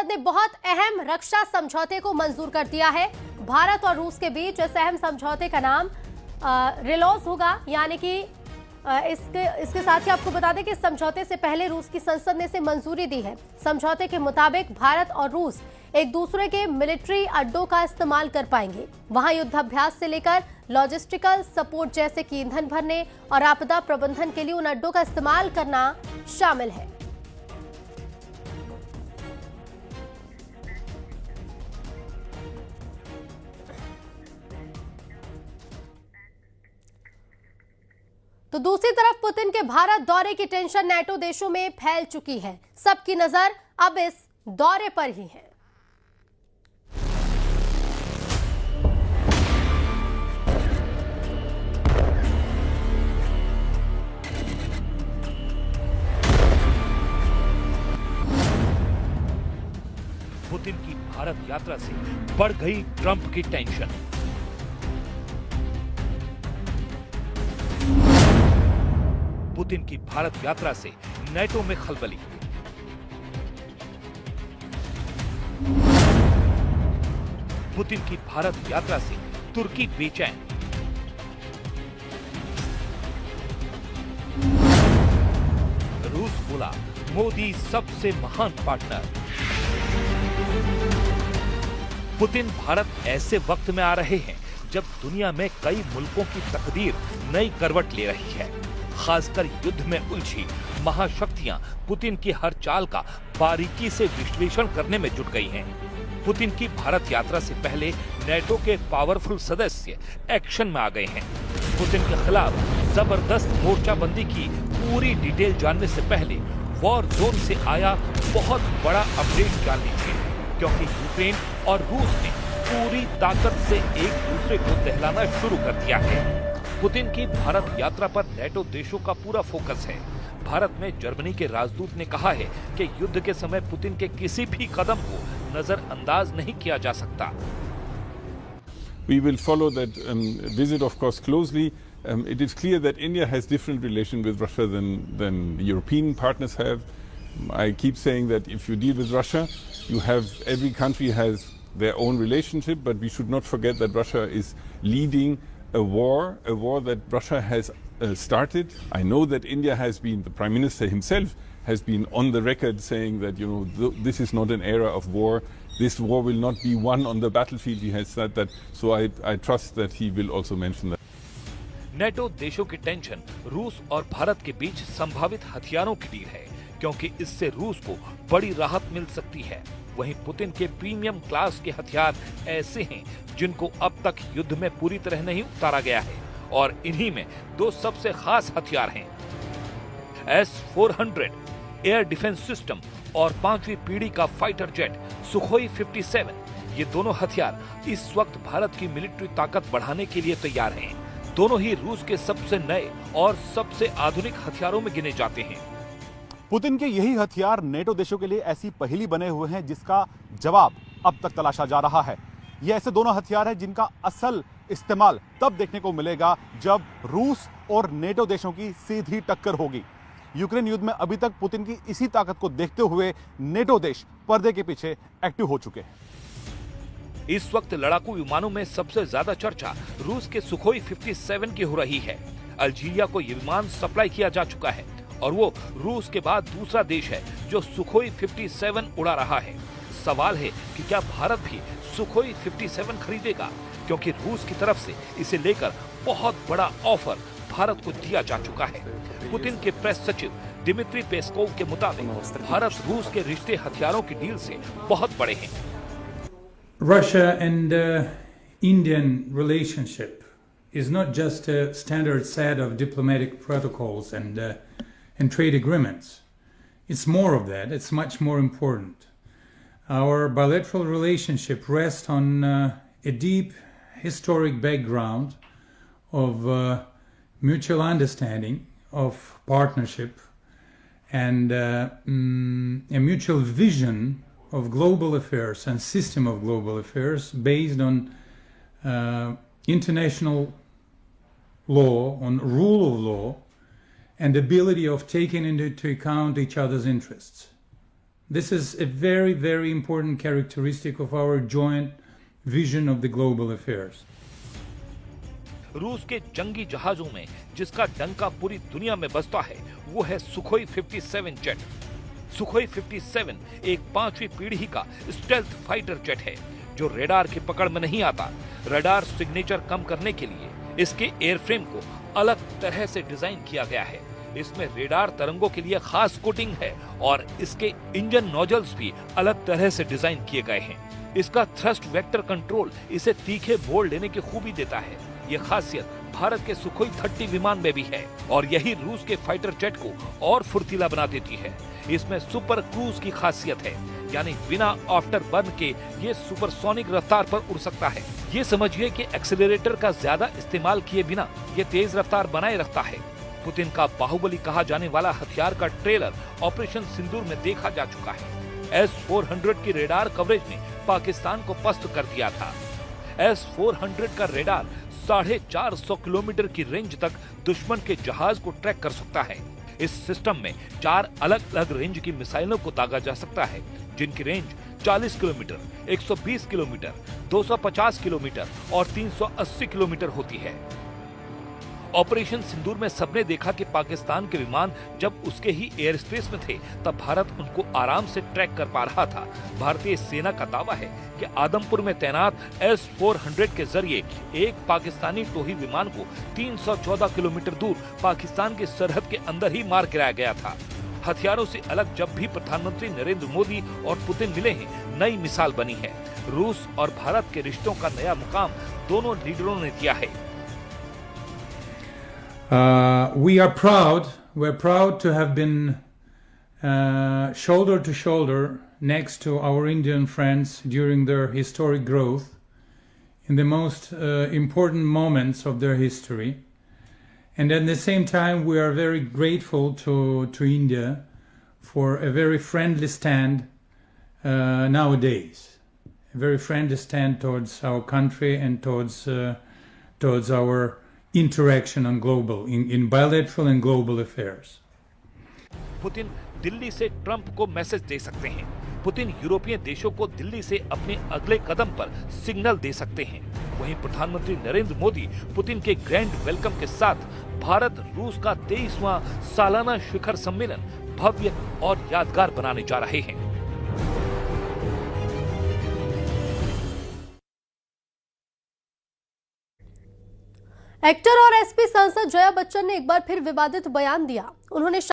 संसद ने बहुत अहम रक्षा समझौते को मंजूर कर दिया है। भारत और रूस के बीच इस अहम समझौते का नाम रिलॉज होगा, यानी कि इसके साथ ही आपको बता दें कि समझौते से पहले रूस की संसद ने इसे मंजूरी दी है। समझौते के मुताबिक भारत और रूस एक दूसरे के मिलिट्री अड्डों का इस्तेमाल कर पाएंगे। वहां युद्धाभ्यास से लेकर लॉजिस्टिकल सपोर्ट जैसे कि ईंधन भरने और आपदा प्रबंधन के लिए उन अड्डों का इस्तेमाल करना शामिल है। तो दूसरी तरफ पुतिन के भारत दौरे की टेंशन नेटो देशों में फैल चुकी है। सबकी नजर अब इस दौरे पर ही है। पुतिन की भारत यात्रा से बढ़ गई ट्रंप की टेंशन। पुतिन की भारत यात्रा से नेटो में खलबली। पुतिन की भारत यात्रा से तुर्की बेचैन। रूस बोला मोदी सबसे महान पार्टनर। पुतिन भारत ऐसे वक्त में आ रहे हैं जब दुनिया में कई मुल्कों की तकदीर नई करवट ले रही है। खासकर युद्ध में उलझी महाशक्तियां पुतिन की हर चाल का बारीकी से विश्लेषण करने में जुट गई हैं। पुतिन की भारत यात्रा से पहले नेटो के पावरफुल सदस्य एक्शन में आ गए हैं। पुतिन के खिलाफ जबरदस्त मोर्चाबंदी की पूरी डिटेल जानने से पहले वॉर जोन से आया बहुत बड़ा अपडेट जान लीजिए, क्योंकि यूक्रेन और रूस ने पूरी ताकत से एक दूसरे को दहलाना शुरू कर दिया है। पुतिन की भारत यात्रा पर नेटो देशों का पूरा फोकस है। भारत में जर्मनी के राजदूत ने कहा है कि युद्ध के समय पुतिन के किसी भी कदम को नजरअंदाज नहीं किया जा सकता। We will follow that visit, of course, closely. It is clear that India has different relation with Russia than European partners have. I keep saying that if you deal with Russia, every country has their own relationship, but we should not forget that Russia is leading a war that Russia has started. I know that India has been, the Prime Minister himself has been on the record saying that, this is not an era of war. This war will not be won on the battlefield. He has said that, so I trust that he will also mention that. NATO देशों की tension रूस और भारत के बीच संभावित हथियारों की deal है, क्योंकि इससे रूस को बड़ी राहत मिल सकती है। वहीं पुतिन के प्रीमियम क्लास के हथियार ऐसे हैं जिनको अब तक युद्ध में पूरी तरह नहीं उतारा गया है, और इन्हीं में दो सबसे खास हथियार हैं, S-400 एयर डिफेंस सिस्टम और 5वीं पीढ़ी का फाइटर जेट सुखोई 57। ये दोनों हथियार इस वक्त भारत की मिलिट्री ताकत बढ़ाने के लिए तैयार हैं। दोनों ही रूस के सबसे नए और सबसे आधुनिक हथियारों में गिने जाते हैं। पुतिन के यही हथियार नेटो देशों के लिए ऐसी पहेली बने हुए हैं जिसका जवाब अब तक तलाशा जा रहा है। ये ऐसे दोनों हथियार हैं जिनका असल इस्तेमाल तब देखने को मिलेगा जब रूस और नेटो देशों की सीधी टक्कर होगी। यूक्रेन युद्ध में अभी तक पुतिन की इसी ताकत को देखते हुए नेटो देश पर्दे के पीछे एक्टिव हो चुके हैं। इस वक्त लड़ाकू विमानों में सबसे ज्यादा चर्चा रूस के सुखोई 57 की हो रही है। अल्जीरिया को ये विमान सप्लाई किया जा चुका है और वो रूस के बाद दूसरा देश है जो सुखोई 57 उड़ा रहा है। सवाल है कि क्या भारत भी सुखोई 57 खरीदेगा, क्योंकि रूस की तरफ से इसे लेकर बहुत बड़ा ऑफर भारत को दिया जा चुका है। पुतिन के प्रेस सचिव दिमित्री पेस्कोव के मुताबिक भारत रूस के रिश्ते हथियारों की डील से बहुत बड़े हैं। Russia and Indian relationship is not just a standard set of diplomatic protocols and trade agreements. It's more of that. It's much more important. Our bilateral relationship rests on a deep historic background of mutual understanding, of partnership, and a mutual vision of global affairs and system of global affairs based on international law, on rule of law, and ability of taking into account each other's interests. This is a very, very important characteristic of our joint vision of the global affairs. रूस के जंगी जहाजों में जिसका डंका पूरी दुनिया में बजता है वो है सुखोई 57 जेट। सुखोई 57 एक 5वीं पीढ़ी का स्टेल्थ फाइटर जेट है जो रेडार की पकड़ में नहीं आता। रडार सिग्नेचर कम करने के लिए इसके एयरफ्रेम को अलग तरह से डिजाइन किया गया है। इसमें रेडार तरंगों के लिए खास कोटिंग है और इसके इंजन नोजल्स भी अलग तरह से डिजाइन किए गए हैं। इसका थ्रस्ट वेक्टर कंट्रोल इसे तीखे बोल लेने की खूबी देता है। ये खासियत भारत के सुखोई 30 विमान में भी है और यही रूस के फाइटर जेट को और फुर्तीला बना देती है। इसमें सुपर क्रूज की खासियत है, यानी बिना आफ्टर बर्न के ये सुपरसोनिक रफ्तार पर उड़ सकता है। ये समझिए कि एक्सेलरेटर का ज्यादा इस्तेमाल किए बिना ये तेज रफ्तार बनाए रखता है। पुतिन का बाहुबली कहा जाने वाला हथियार का ट्रेलर ऑपरेशन सिंदूर में देखा जा चुका है। S-400 की रेडार कवरेज ने पाकिस्तान को पस्त कर दिया था। S-400 का रेडार 450 किलोमीटर की रेंज तक दुश्मन के जहाज को ट्रैक कर सकता है। इस सिस्टम में 4 अलग अलग रेंज की मिसाइलों को दागा जा सकता है, जिनकी रेंज 40 किलोमीटर, 120 किलोमीटर, 250 किलोमीटर और 380 किलोमीटर होती है। ऑपरेशन सिंदूर में सबने देखा कि पाकिस्तान के विमान जब उसके ही एयर स्पेस में थे तब भारत उनको आराम से ट्रैक कर पा रहा था। भारतीय सेना का दावा है कि आदमपुर में तैनात S-400 के जरिए एक पाकिस्तानी टोही विमान को 314 किलोमीटर दूर पाकिस्तान की सरहद के अंदर ही मार गिराया गया था। हथियारों से अलग जब भी प्रधानमंत्री नरेंद्र मोदी और पुतिन मिले हैं, नई मिसाल बनी है। रूस और भारत के रिश्तों का नया मुकाम दोनों लीडरों ने दिया है। We're proud to have been shoulder to shoulder next to our Indian friends during their historic growth in the most important moments of their history. And at the same time, we are very grateful to India for a very friendly stand nowadays. A very friendly stand towards our country and towards our interaction on global, in bilateral and global affairs. Putin Delhi से Trump को message दे सकते हैं। Putin यूरोपीय देशों को दिल्ली से अपने अगले कदम पर सिग्नल दे सकते हैं। वहीं प्रधानमंत्री नरेंद्र मोदी पुतिन के ग्रैंड वेलकम के साथ भारत रूस का 23वां सालाना शिखर सम्मेलन भव्य और यादगार बनाने जा रहे हैं। एक्टर और एसपी सांसद जया बच्चन ने एक बार फिर विवादित बयान दिया। उन्होंने